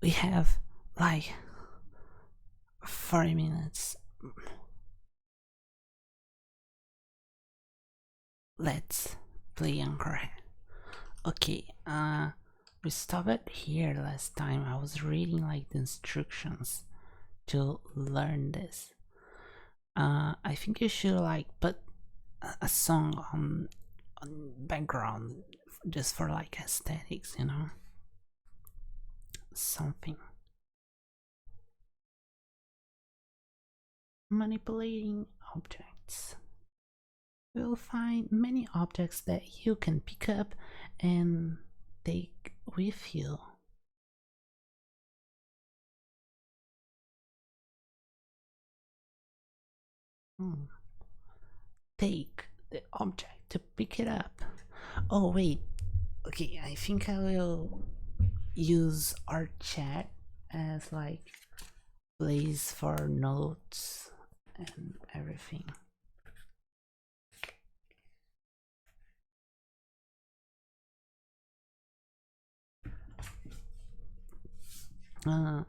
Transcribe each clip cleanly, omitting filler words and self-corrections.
We have like 40 minutes. Let's play anchorhead. Okay, we stopped here last time. I was reading like the instructions to learn this. I think you should like put a song on background just for like aesthetics, you know, something. Manipulating objects. You'll find many objects that you can pick up and take with you. Hmm. Take the object to pick it up. Oh, wait. Okay, I think I will use our chat as like place for notes and everything. Uh,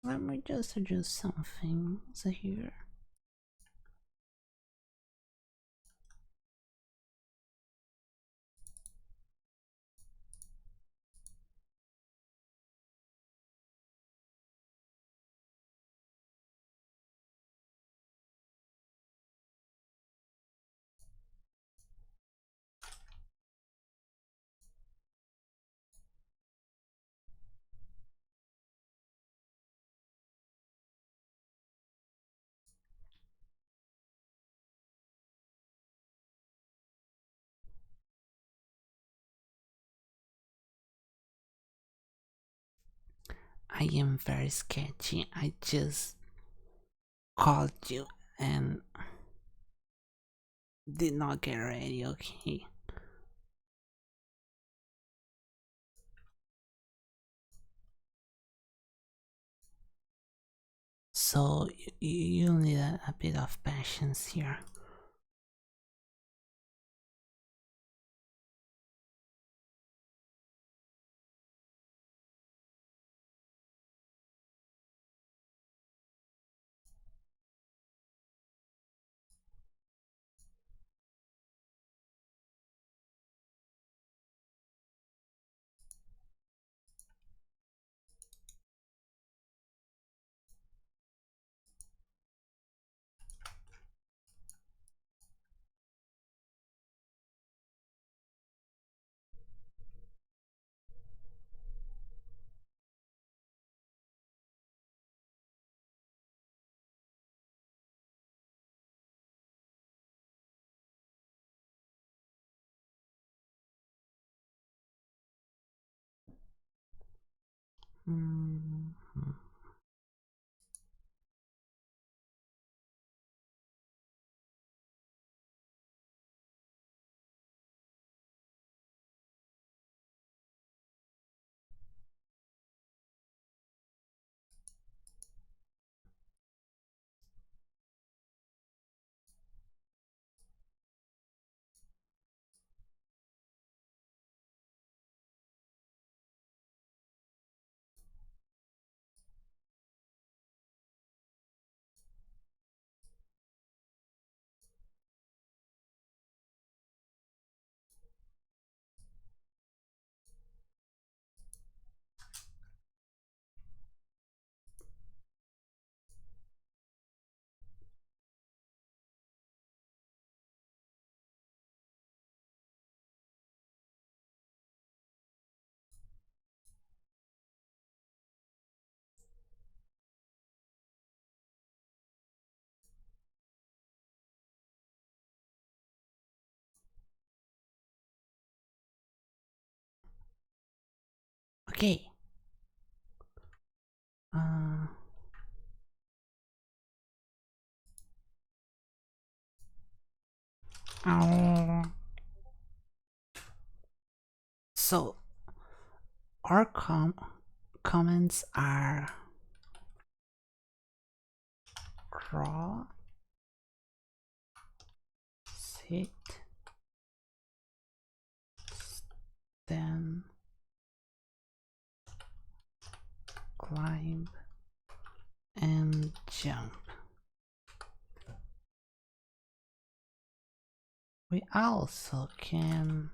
Let me just adjust something here. I am very sketchy. I just called you and did not get ready, okay? So you need a bit of patience here. Mm-hmm. Okay. Uh, oh. So our comments are crawl, sit, stand, climb, and jump. We also can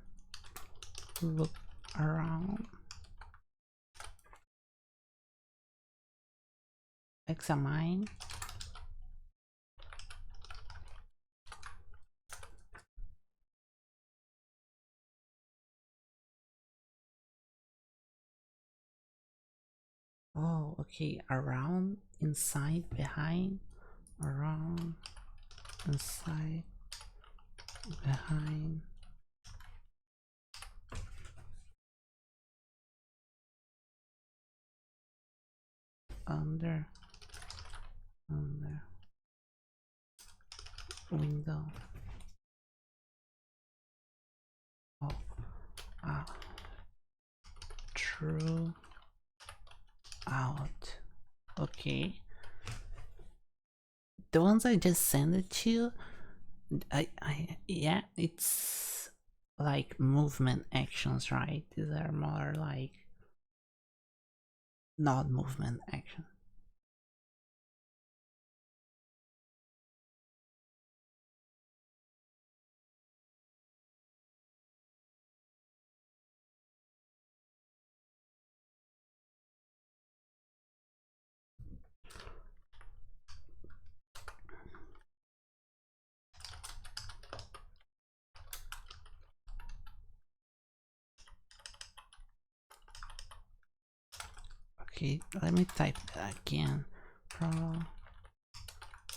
look around, examine, oh, okay, around, inside, behind, around, inside, behind, under, under, window, oh, out, through, out. Okay, the ones I just sent it to you, yeah, it's like movement actions, right? These are more like not movement action. Okay, let me type that again.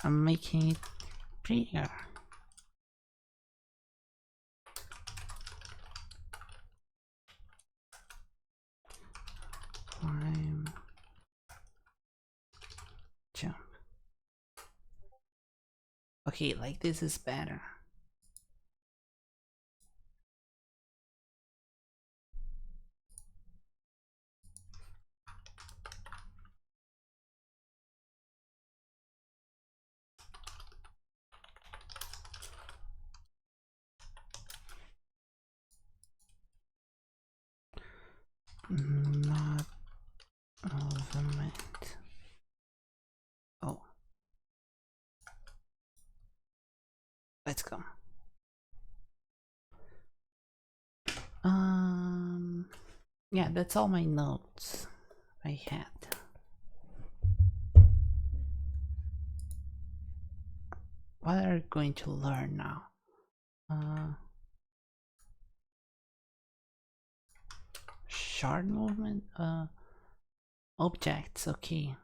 I'm making it bigger. Climb, jump. Okay, like this is better. Not movement. Oh, let's go. Yeah, that's all my notes I had. What are you going to learn now? Short movement, objects, okay.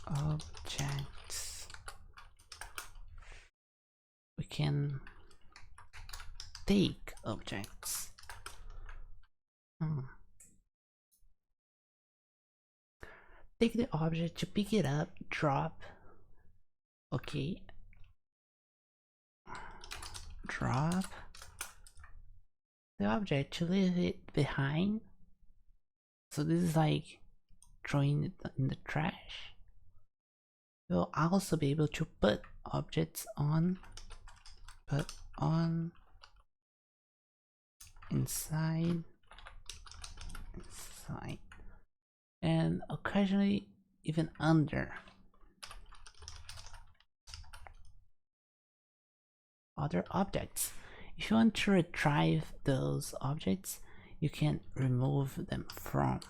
Objects. We can take objects. Take the object to pick it up, drop. Okay. Drop the object to leave it behind. So this is like throwing it in the trash. We'll also be able to put objects on, put on, inside, inside, and occasionally even under other objects. If you want to retrieve those objects, you can remove them from.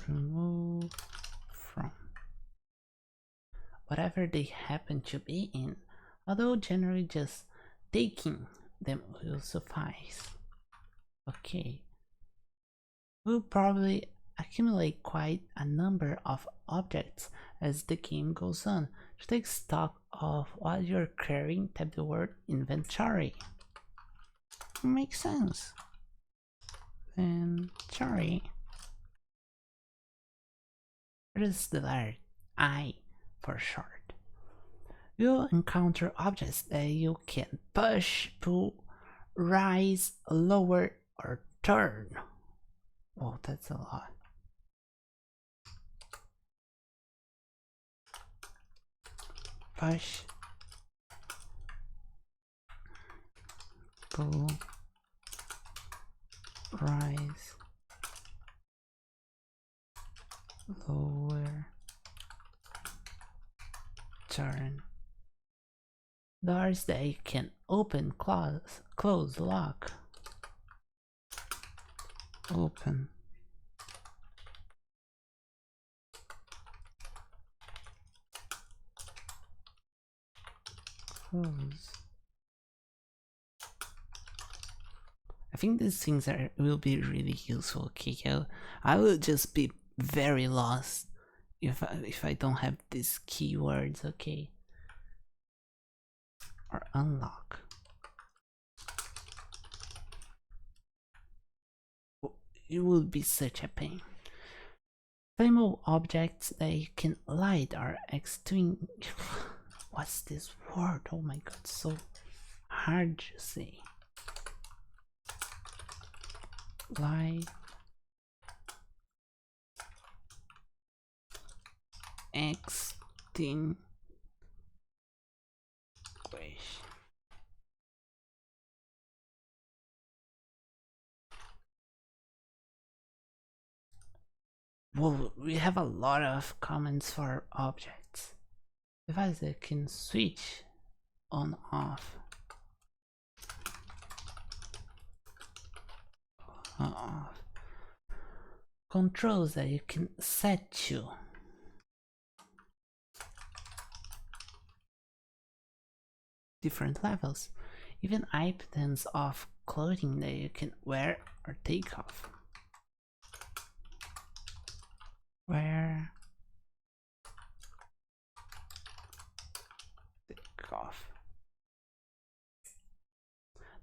Remove from. Whatever they happen to be in, although generally just taking them will suffice. Okay. We'll probably accumulate quite a number of objects as the game goes on. To take stock of what you're carrying, type the word inventory. Makes sense. Inventory. Where is the letter I for short. You'll encounter objects that you can push, pull, rise, lower, or turn. Oh, that's a lot. Push, pull, rise, lower, turn. Doors that you can open, close, lock, open, close. I think these things will be really useful, Kiko. I will just be very lost if I don't have these keywords, okay? Or unlock. It will be such a pain. Flammable objects that you can light are extinguished. What's this word? Oh my god, so hard to say. Light extinguish. Well, we have a lot of comments for objects. Device that can switch on off. Off. Controls that you can set to. Different levels. Even items of clothing that you can wear or take off. Wear, take off.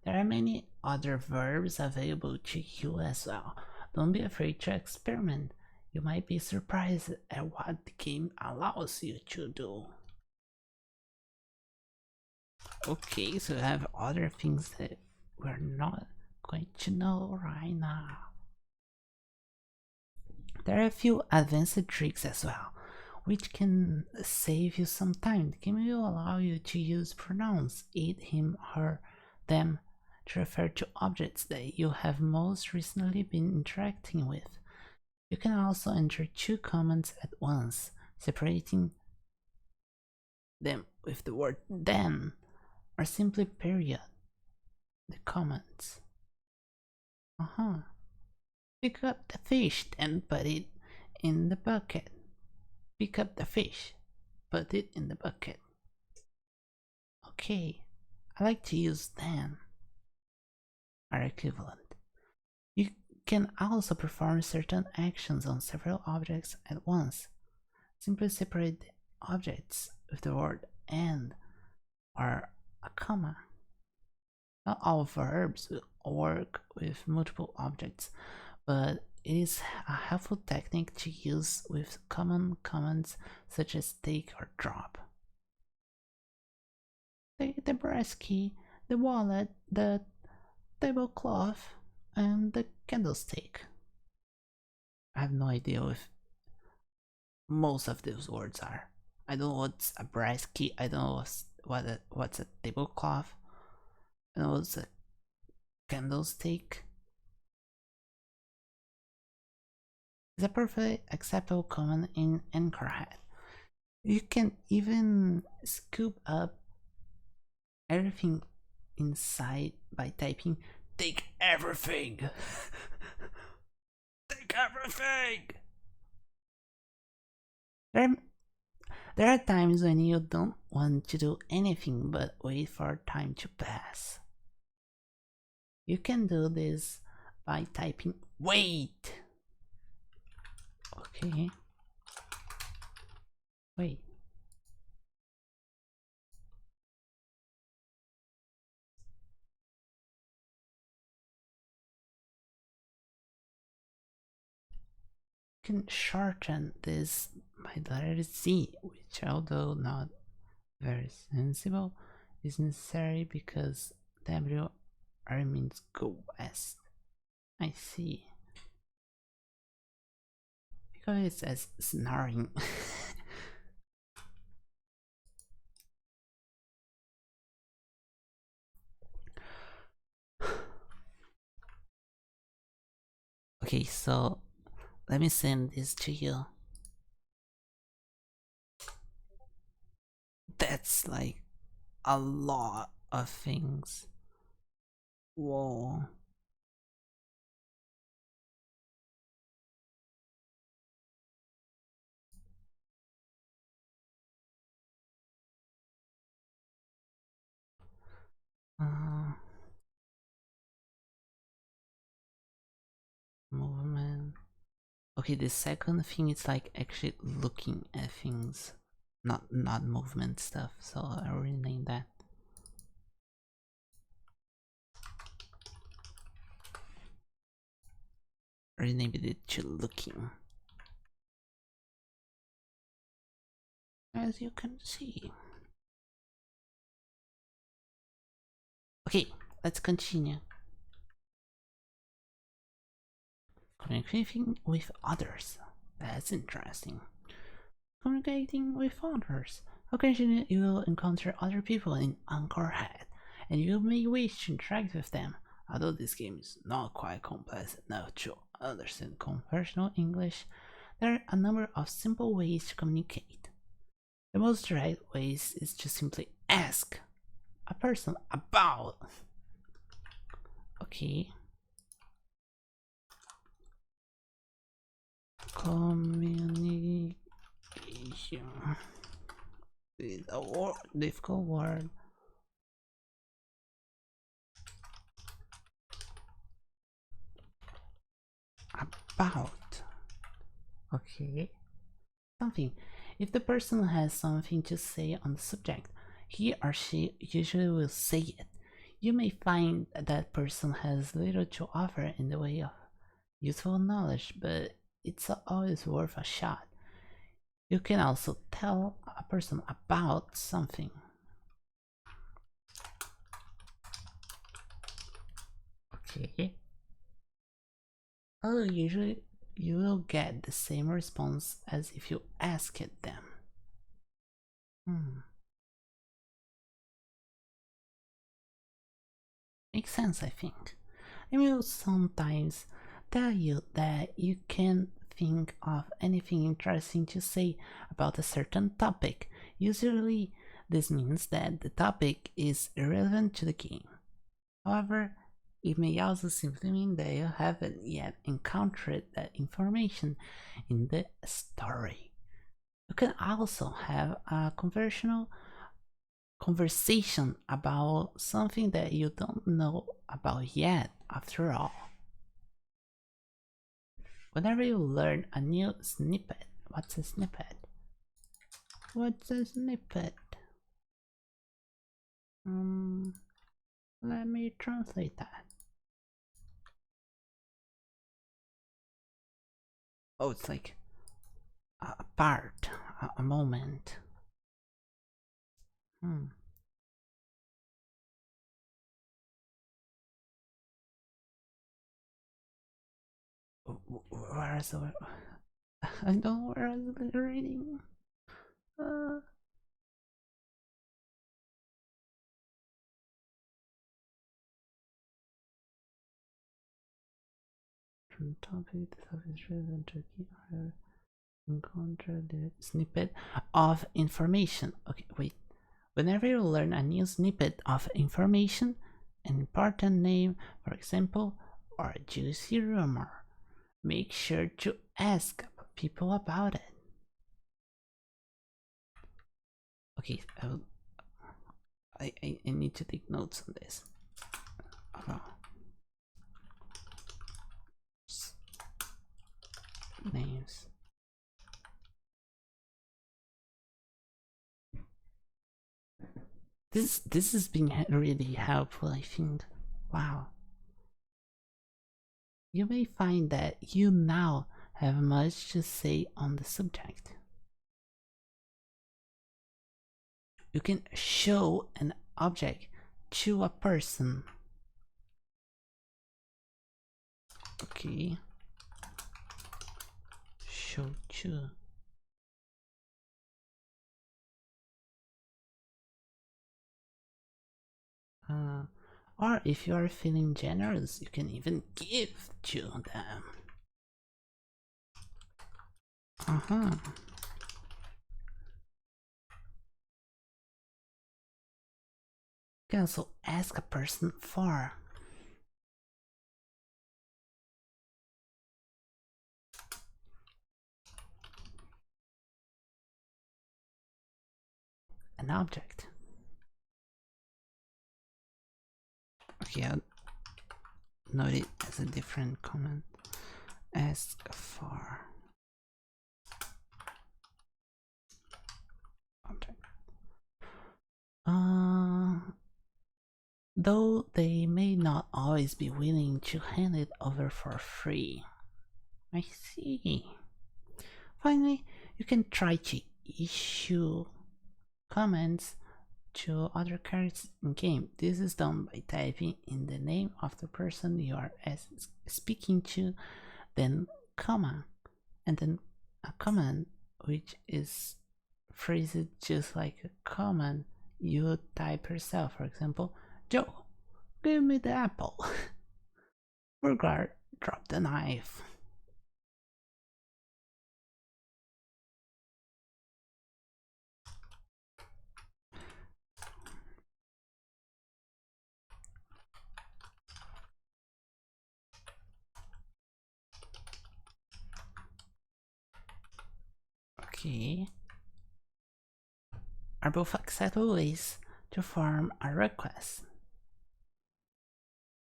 There are many other verbs available to you as well. Don't be afraid to experiment. You might be surprised at what the game allows you to do. Okay, so we have other things that we're not going to know right now. There are a few advanced tricks as well, which can save you some time. The game will allow you to use pronouns it, him, her, them to refer to objects that you have most recently been interacting with. You can also enter two comments at once, separating them with the word then or simply period the comments. Pick up the fish and put it in the bucket. Pick up the fish, put it in the bucket. Okay, I like to use then, are equivalent. You can also perform certain actions on several objects at once. Simply separate the objects with the word and or a comma. Not all verbs will work with multiple objects, but it is a helpful technique to use with common commands such as take or drop. Take the brass key, the wallet, the tablecloth, and the candlestick. I have no idea what most of those words are. I don't know what's a brass key, I don't know what's a tablecloth, I don't know what's a candlestick. It's a perfectly acceptable command in anchorhead. You can even scoop up everything inside by typing take everything. Take everything. There are times when you don't want to do anything but wait for time to pass. You can do this by typing wait. Okay. Wait. You can shorten this by the letter Z, which, although not very sensible, is necessary because WR means go west. I see. Because it says snoring. Okay, so let me send this to you. That's like a lot of things. Whoa. Uh, movement. Okay, the second thing is like actually looking at things, not movement stuff. So I rename that. Renamed it to looking. As you can see. Okay, let's continue. Communicating with others. That's interesting. Communicating with others. Occasionally, you will encounter other people in Anchorhead, and you may wish to interact with them. Although this game is not quite complex enough to understand conversational English, there are a number of simple ways to communicate. The most direct way is to simply ask a person about. Okay. Communication is a difficult word. About. Okay. Something. If the person has something to say on the subject, he or she usually will say it. You may find that person has little to offer in the way of useful knowledge, but it's always worth a shot. You can also tell a person about something. Okay. Oh, usually you will get the same response as if you asked them. Makes sense, I think. I will sometimes tell you that you can think of anything interesting to say about a certain topic. Usually, this means that the topic is irrelevant to the game. However, it may also simply mean that you haven't yet encountered that information in the story. You can also have a conversation about something that you don't know about yet, after all. Whenever you learn a new snippet, what's a snippet? What's a snippet? Let me translate that. Oh, it's like a part, a moment. Where is the? I don't know where is the reading. Uh, topic. The topic is relevant to key. Encounter the snippet of information. Okay, wait. Whenever you learn a new snippet of information, an important name, for example, or a juicy rumor, make sure to ask people about it. Okay, I need to take notes on this. Names. This has been really helpful, I think. Wow. You may find that you now have much to say on the subject. you can show an object to a person. Okay. Show to. Or if you are feeling generous, you can even give to them. You can also ask a person for an object. Okay, I'll note it as a different comment. Ask for object. Though they may not always be willing to hand it over for free. I see. Finally, you can try to issue comments to other characters in game. This is done by typing in the name of the person you are speaking to, then comma, and then a command which is phrased just like a command you type yourself. For example, Joe, give me the apple. Burglar, drop the knife. Okay. Are both acceptable ways to form a request.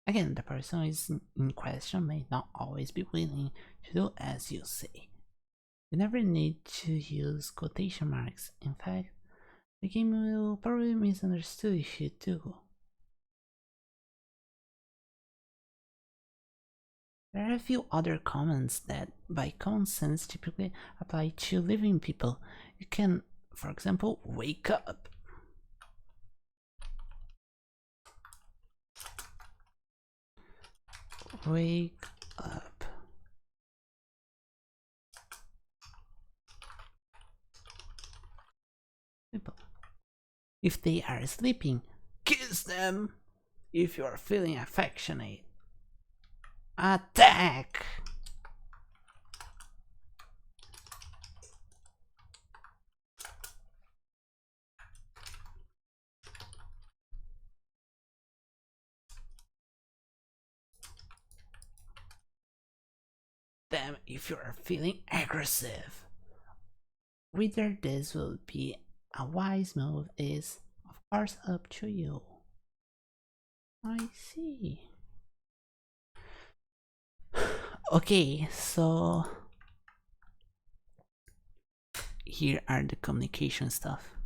Again, the person is in question may not always be willing to do as you say. You never need to use quotation marks. In fact, the game will probably misunderstood if you do. There are a few other commands that, by common sense, typically apply to living people. You can, for example, wake up. Wake up. People. If they are sleeping, kiss them. If you are feeling affectionate, attack. Them if you are feeling aggressive. Whether this will be a wise move is, of course, up to you. I see. Okay, so here are the communication stuff.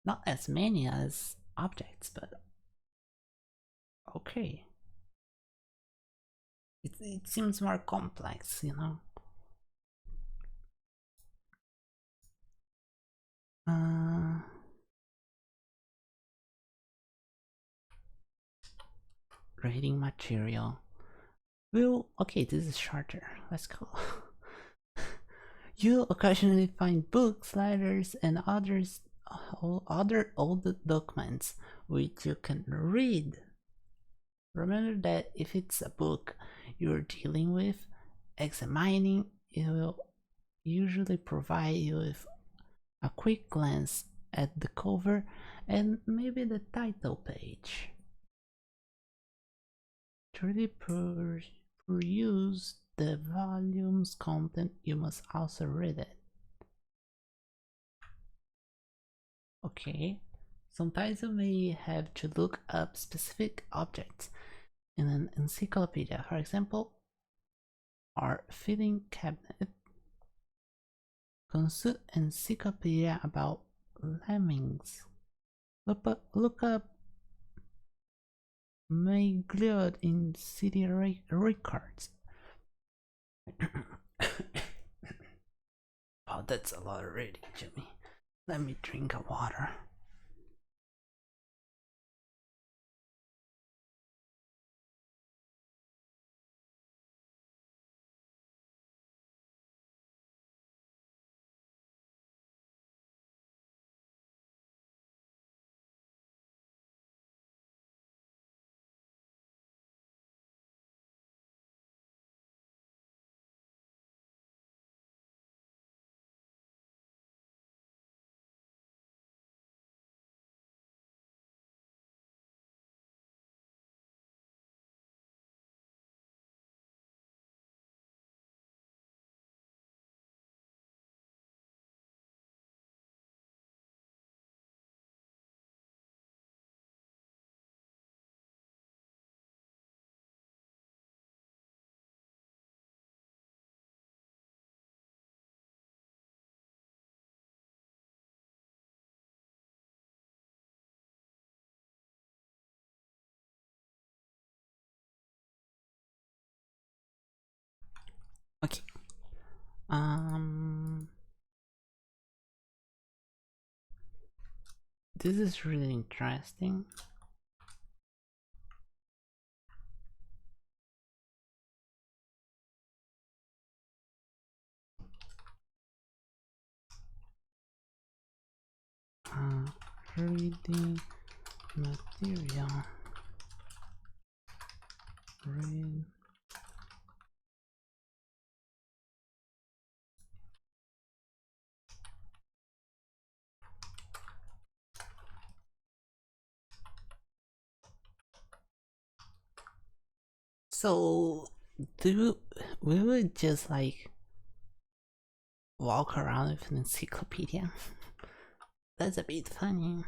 Not as many as objects, but okay. It seems more complex, you know. Reading material. Well, okay, this is shorter. Let's go. You occasionally find books, letters, and other old documents which you can read. Remember that if it's a book you're dealing with, examining, it will usually provide you with a quick glance at the cover and maybe the title page. To really peruse the volume's content, you must also read it. Okay, sometimes you may have to look up specific objects in an encyclopedia, for example, our filing cabinet. Consult encyclopedia about lemmings. Look up Magliote in city records. Oh, that's a lot of reading, Jimmy. Let me drink a water. Okay. This is really interesting. Reading material. Read. So, we would just like walk around with an encyclopedia? That's a bit funny.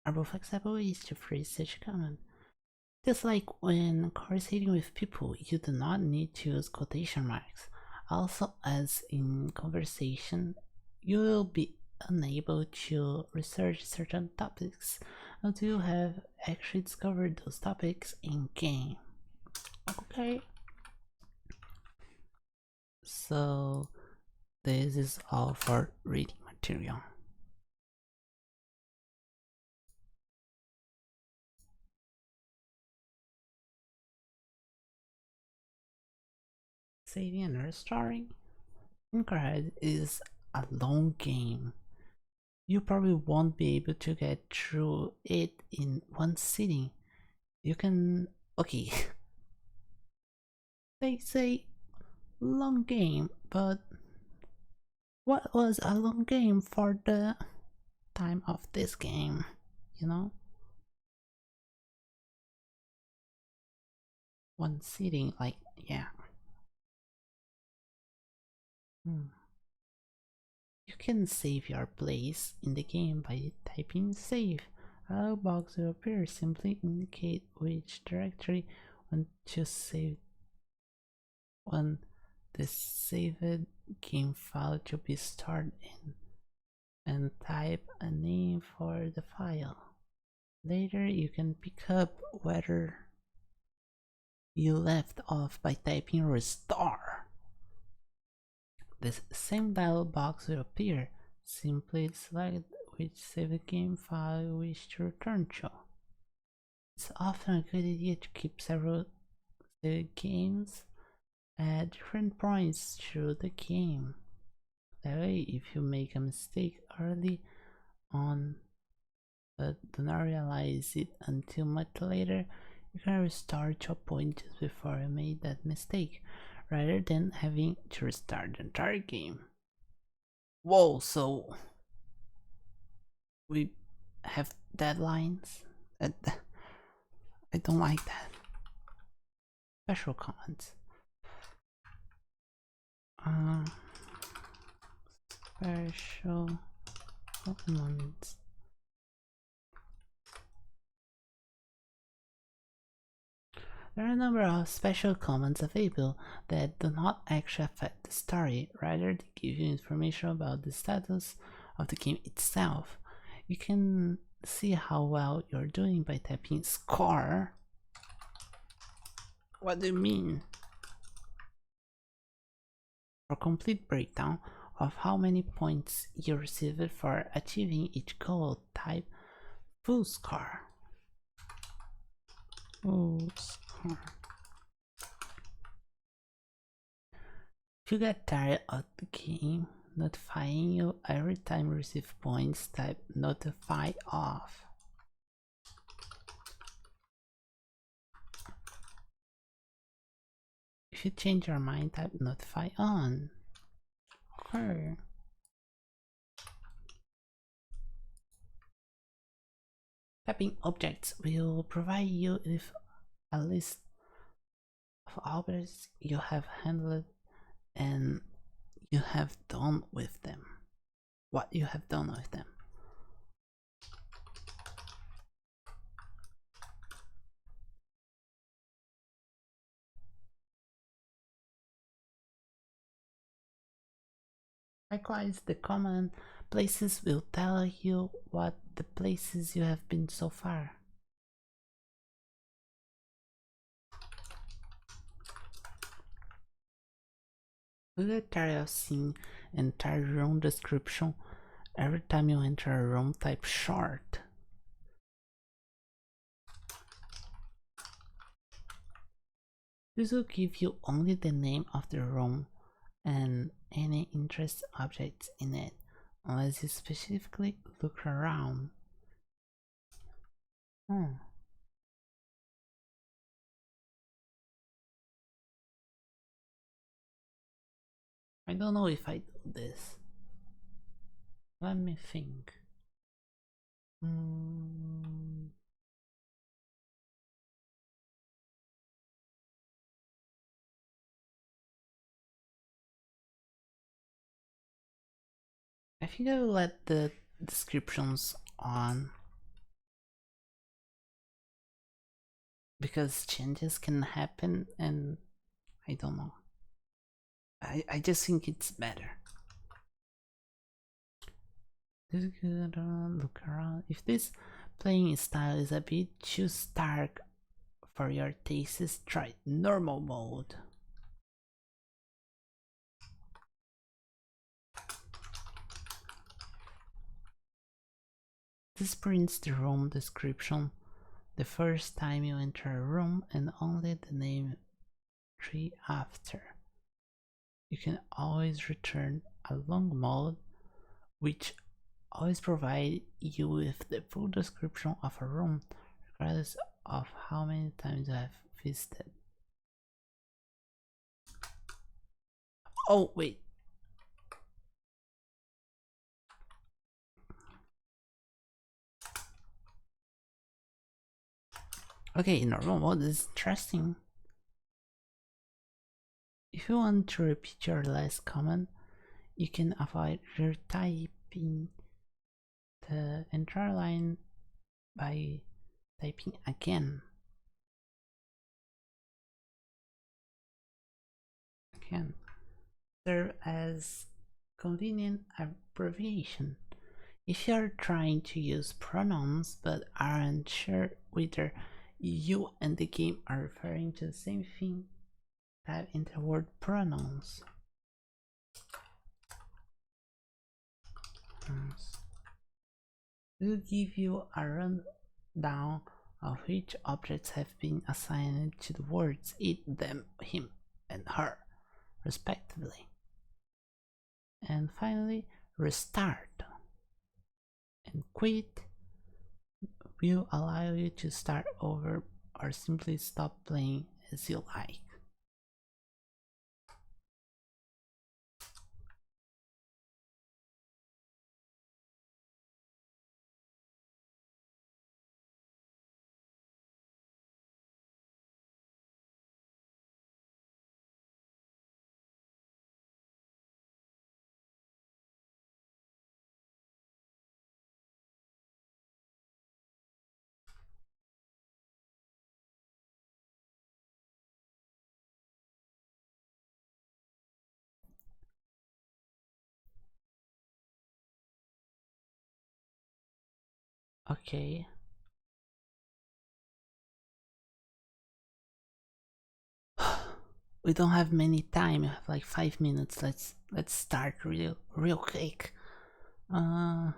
Are both acceptable ways to phrase such a comment. Just like when conversating with people, you do not need to use quotation marks. Also, as in conversation, you will be unable to research certain topics until you have actually discovered those topics in game. Okay. So this is all for reading material. Saving and restoring. Anchorhead is a long game. You probably won't be able to get through it in one sitting. You can. Okay, they say long game, but what was a long game for the time of this game? You know? One sitting, like, yeah. Hmm. You can save your place in the game by typing save. A box will appear, simply indicate which directory want to save on the saved game file to be stored in, and type a name for the file. Later you can pick up where you left off by typing restore. This same dialog box will appear. Simply select which saved game file you wish to return to. It's often a good idea to keep several saved games at different points through the game. That way, if you make a mistake early on but do not realize it until much later, you can restore to a point just before you made that mistake, rather than having to restart the entire game. Whoa, so we have deadlines? I don't like that. Special comments. Special comments. There are a number of special comments available that do not actually affect the story, rather they give you information about the status of the game itself. You can see how well you're doing by typing score. What do you mean? For complete breakdown, of how many points you received for achieving each goal. Type full score. Full score. If you get tired of the game notifying you every time you receive points, type notify off. If you change your mind, type notify on. Okay. Tapping objects will provide you with a list of objects you have handled and you have done with them. What you have done with them. Likewise, the common places will tell you what the places you have been so far. You get tired of seeing entire room description every time you enter a room, type short. This will give you only the name of the room and any interest objects in it, unless you specifically look around. I don't know if I do this. Let me think. I think I will let the descriptions on because changes can happen and I don't know. I just think it's better. Look around. If this playing style is a bit too stark for your tastes, try normal mode. This prints the room description the first time you enter a room and only the name tree after. You can always return a long mode, which always provide you with the full description of a room, regardless of how many times you have visited. Oh, wait. Okay, normal mode is interesting. If you want to repeat your last comment, you can avoid retyping the entire line by typing again. Serve as convenient abbreviation. If you are trying to use pronouns but aren't sure whether you and the game are referring to the same thing, type in the word pronouns. It will give you a rundown of which objects have been assigned to the words it, them, him, and her, respectively. And finally, restart and quit will allow you to start over or simply stop playing as you like. Okay. We don't have many time, we have like 5 minutes. Let's let's start real quick. Uh,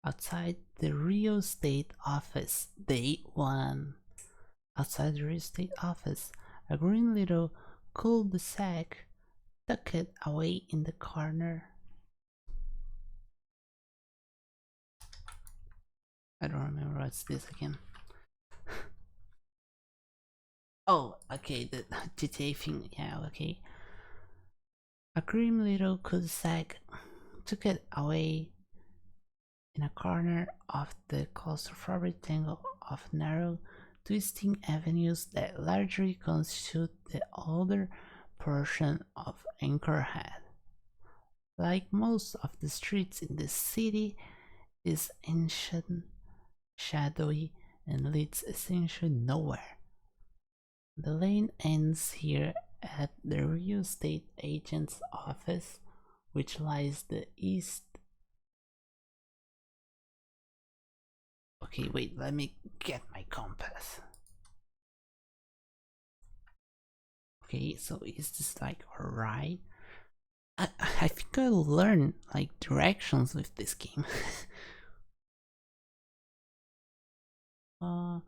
Outside the real estate office, day one. Outside the real estate office, a green little cul-de-sac tucked away in the corner. I don't remember what's this again. Oh, okay, the GTA thing. Yeah, okay. A grim little cul-de-sac took it away in a corner of the claustrophobic tangle of narrow, twisting avenues that largely constitute the older portion of Anchorhead. Like most of the streets in the city, is ancient, shadowy, and leads essentially nowhere. The lane ends here at the real estate agent's office, which lies the east. Okay, wait, let me get my compass. Okay, so is this like right? I think I'll learn like directions with this game. uh,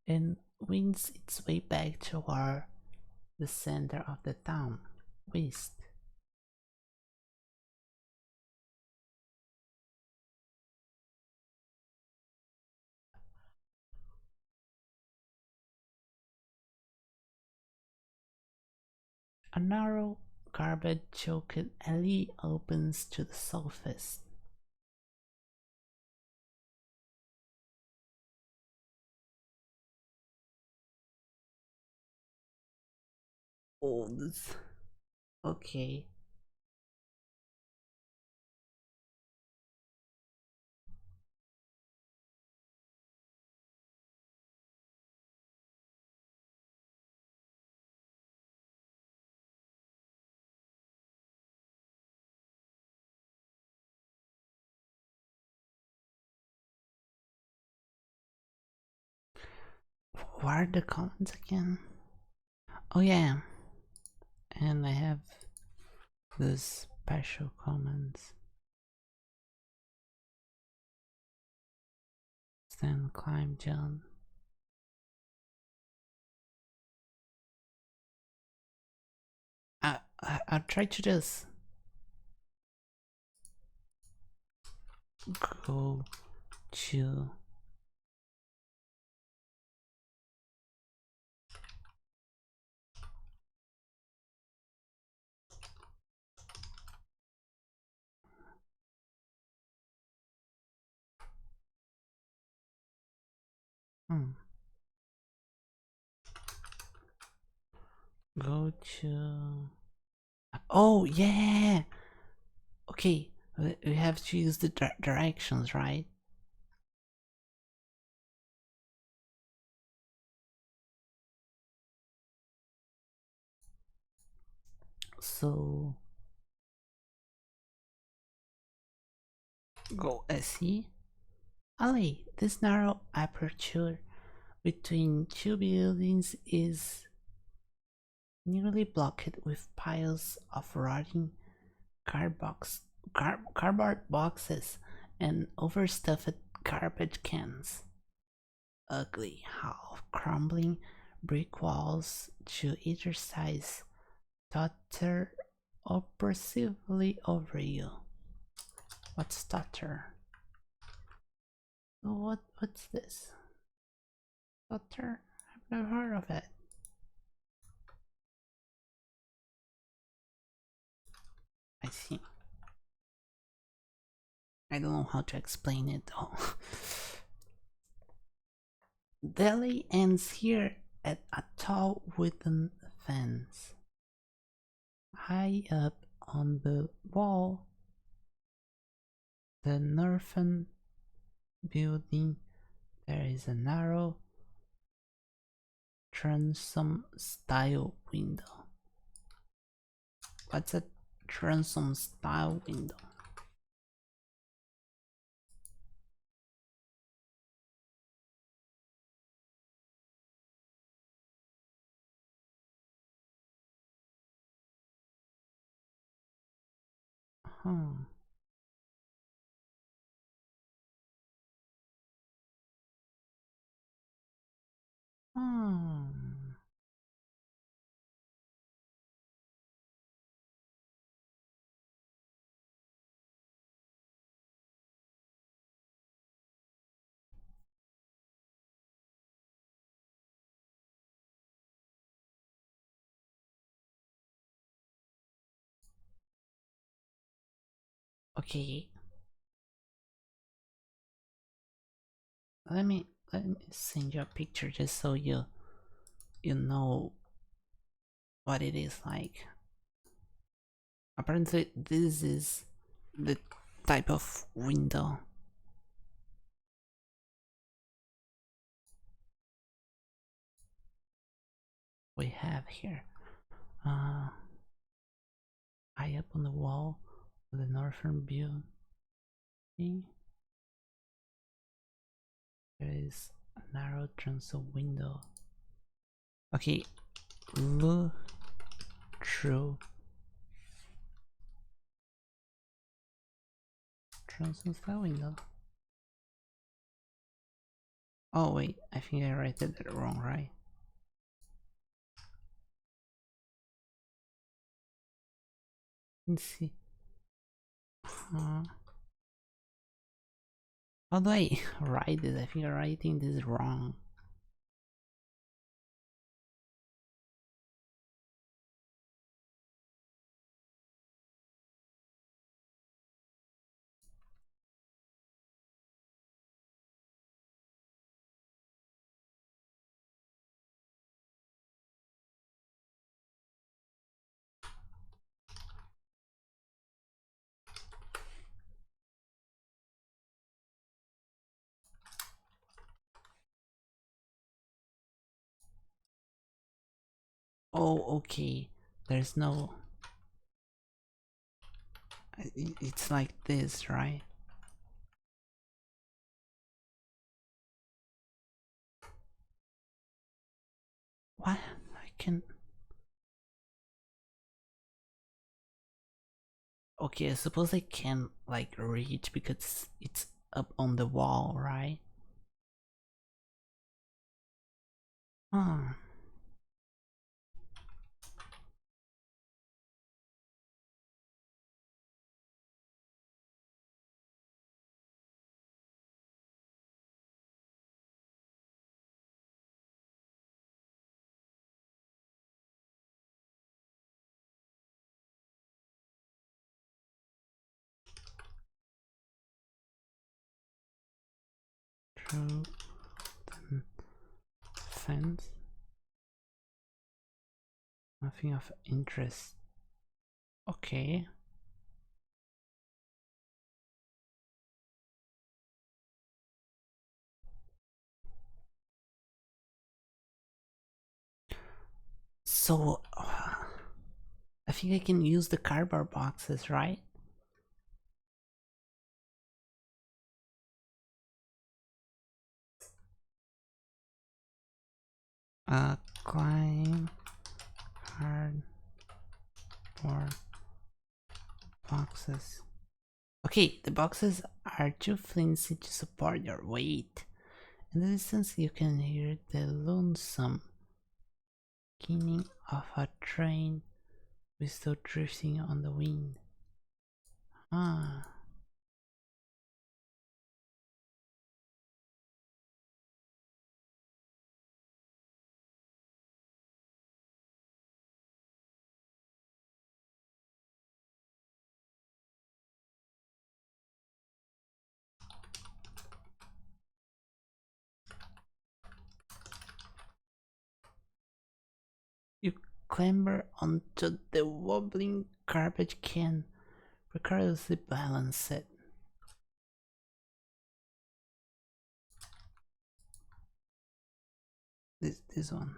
and wins its way back toward the center of the town, west. A narrow, garbage-choked alley opens to the southeast. Oh, this. Okay. What are the comments again? Oh yeah, and I have the special comments. Stand, climb, jump. I'll try to just go to. Hmm, go to. Oh yeah. Okay, we have to use the directions, right? So go SE. Ali, this narrow aperture between two buildings is nearly blocked with piles of rotting cardboard boxes and overstuffed garbage cans. Ugly, half crumbling brick walls to either side totter oppressively over you. What's totter? Oh, what's this? Totter? I've never heard of it. I see. I don't know how to explain it though. Delhi ends here at a tall wooden fence. High up on the wall, the northern building, there is a narrow transom style window. What's a transom style window? Hmm. Hmm. Okay. Let me send you a picture just so you know what it is like. Apparently this is the type of window we have here. Uh, High up on the wall with the northern view. Okay. There is a narrow transom window. Okay, look through transom style window. Oh wait, I think I read it wrong, right? Let's see. Uh, how do I write this? I think I'm writing this wrong. Oh, okay. There's no. It's like this, right? What? I can. Okay, I suppose I can like reach because it's up on the wall, right? Huh. Through the fence. Nothing of interest. Okay. So, I think I can use the cardboard boxes, right? Climb cardboard boxes. Okay, the boxes are too flimsy to support your weight. In the distance, you can hear the lonesome keening of a train whistle drifting on the wind. Ah, you clamber onto the wobbling garbage can, precariously balanced. This one.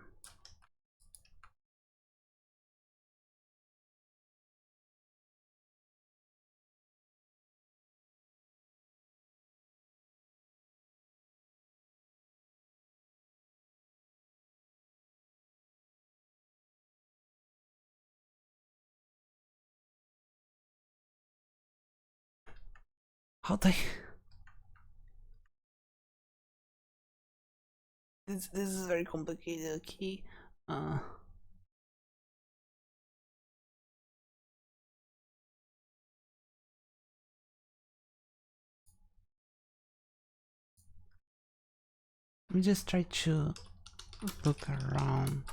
How do I... This is very complicated, okay? Uh, let me just try to look around.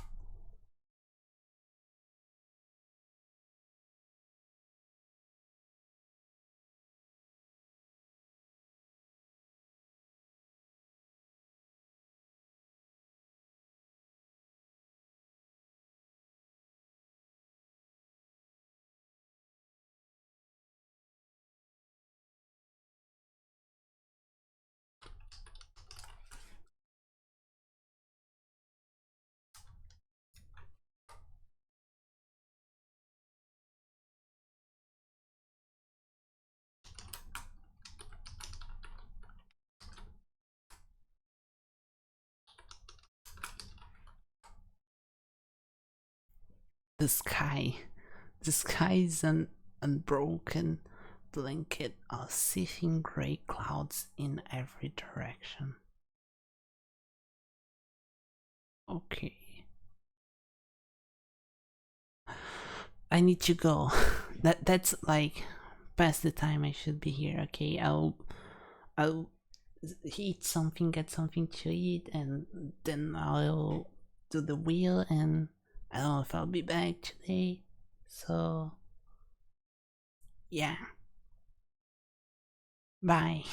The sky. The sky is an unbroken blanket of sifting gray clouds in every direction. Okay. I need to go. That's like past the time I should be here. Okay, I'll eat something, get something to eat, and then I'll do the wheel. And I don't know if I'll be back today. So yeah, bye.